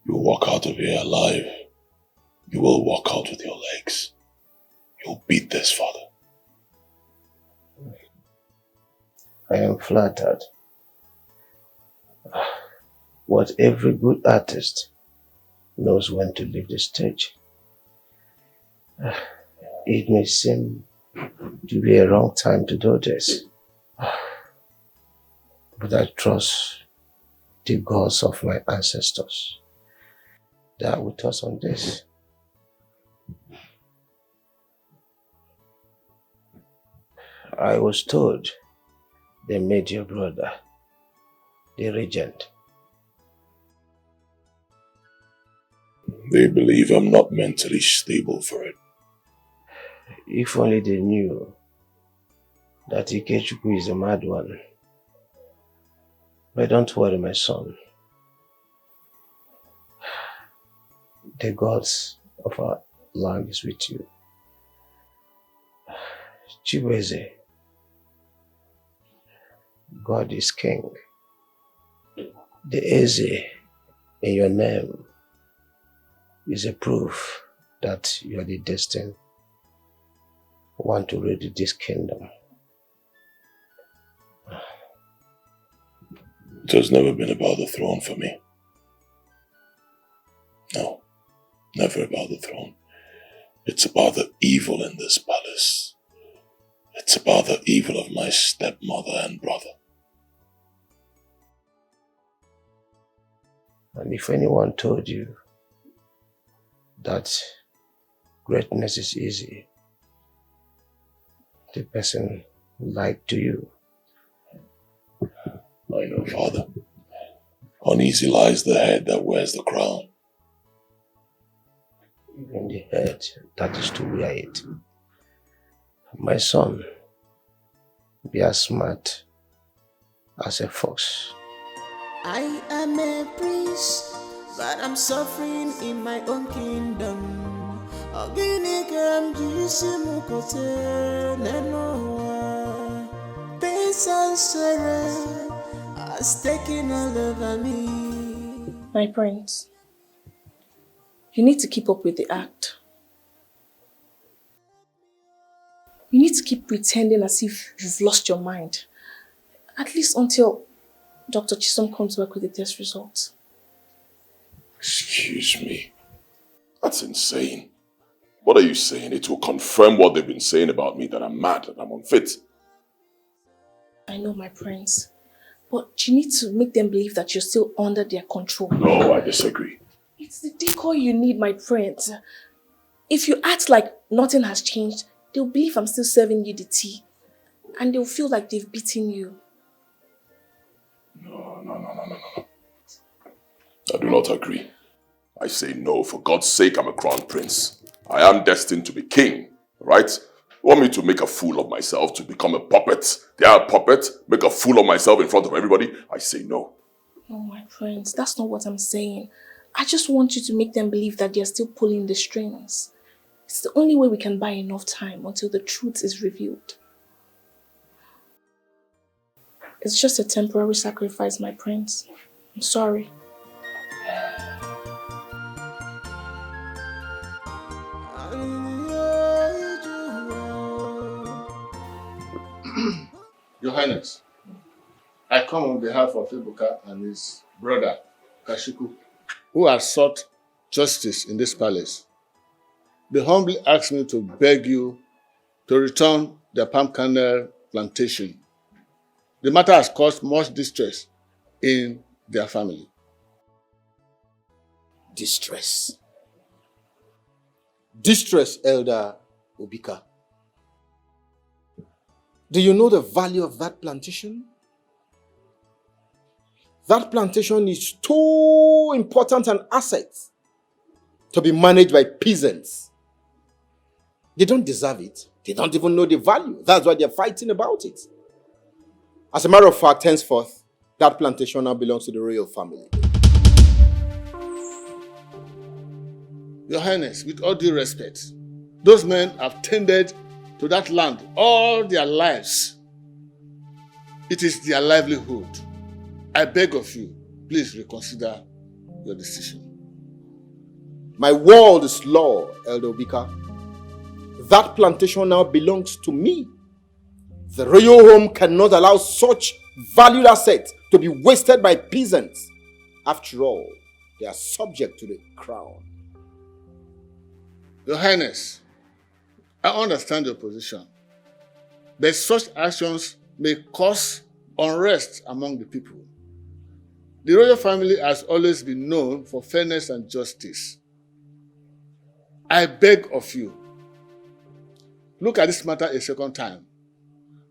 You'll walk out of here alive. You will walk out with your legs. You'll beat this, Father. I am flattered. But every good artist knows when to leave the stage. It may seem to be a wrong time to do this, but I trust the gods of my ancestors that are with us on this. I was told they made your brother the regent. They believe I'm not mentally stable for it. If only they knew that Ikechukwu is a mad one. But don't worry, my son. The gods of our land is with you. Chibueze, God is king. The Eze in your name is a proof that you are the destined one to rule this kingdom. It has never been about the throne for me. No, never about the throne. It's about the evil in this palace. It's about the evil of my stepmother and brother. And if anyone told you that greatness is easy, the person lied to you. I know, Father. Uneasy lies the head that wears the crown. Even the head that is to wear it. My son, be as smart as a fox. I am a prince, but I'm suffering in my own kingdom. Pain and sorrow has taken all over me. My prince, you need to keep up with the act. You need to keep pretending as if you've lost your mind. At least until Dr. Chisom comes back with the test results. Excuse me. That's insane. What are you saying? It will confirm what they've been saying about me, that I'm mad, that I'm unfit. I know, my prince. But you need to make them believe that you're still under their control. No, I disagree. It's the decoy you need, my prince. If you act like nothing has changed, they'll believe I'm still serving you the tea. And they'll feel like they've beaten you. No. I do not agree. I say no. For God's sake, I'm a crown prince. I am destined to be king, right? You want me to make a fool of myself, to become a puppet? They are a puppet? Make a fool of myself in front of everybody? I say no. No, my prince, that's not what I'm saying. I just want you to make them believe that they're still pulling the strings. It's the only way we can buy enough time until the truth is revealed. It's just a temporary sacrifice, my prince. I'm sorry. Your Highness, I come on behalf of Ebuka and his brother, Kashiku, who have sought justice in this palace. They humbly asked me to beg you to return their palm kernel plantation. The matter has caused much distress in their family. Distress. Distress, Elder Obika. Do you know the value of that plantation? That plantation is too important an asset to be managed by peasants. They don't deserve it. They don't even know the value. That's why they're fighting about it. As a matter of fact, henceforth, that plantation now belongs to the royal family. Your Highness, with all due respect, those men have tended to that land all their lives. It is their livelihood. I beg of you, please reconsider your decision. My world is law, Elder Obika. That plantation now belongs to me. The royal home cannot allow such valued assets to be wasted by peasants. After all, they are subject to the crown. Your Highness, I understand your position, but such actions may cause unrest among the people. The royal family has always been known for fairness and justice. I beg of you, look at this matter a second time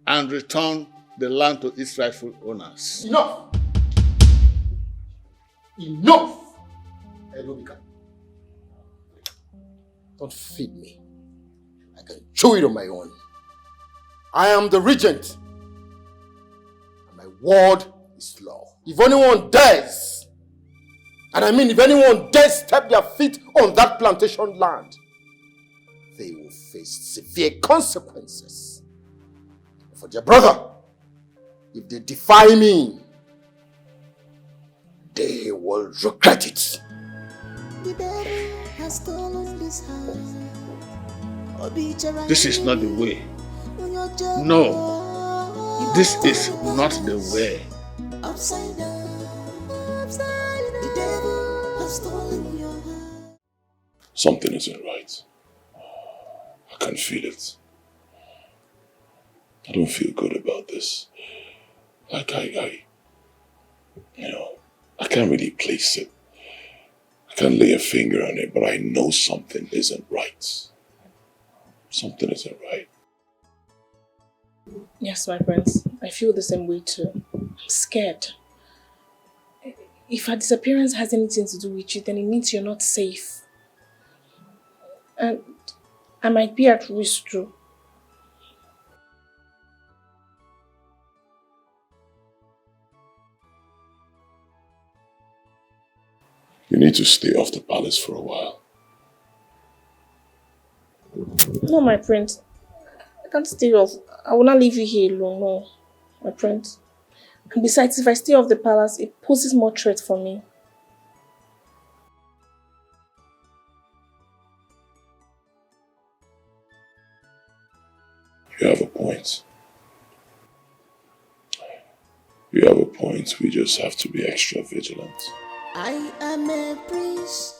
and return the land to its rightful owners. Enough! Enough! Elobika. Don't feed me. I can chew it on my own. I am the regent. And my word is law. If anyone dares, and I mean if anyone dares step their feet on that plantation land, they will face severe consequences. For their brother, if they defy me, they will regret it. The devil has stolen this heart. This is not the way. No, this is not the way. Upside down, upside down. The devil has stolen your heart. Something isn't right. I can feel it. I don't feel good about this. Like I can't really place it. I can't lay a finger on it, but I know something isn't right. Something isn't right. Yes, my prince. I feel the same way too. I'm scared. If her disappearance has anything to do with you, then it means you're not safe. And I might be at risk too. You need to stay off the palace for a while. No, my prince. I can't stay off. I will not leave you here alone, no. My prince. And besides, if I stay off the palace, it poses more threat for me. You have a point. You have a point. We just have to be extra vigilant. I am a priest.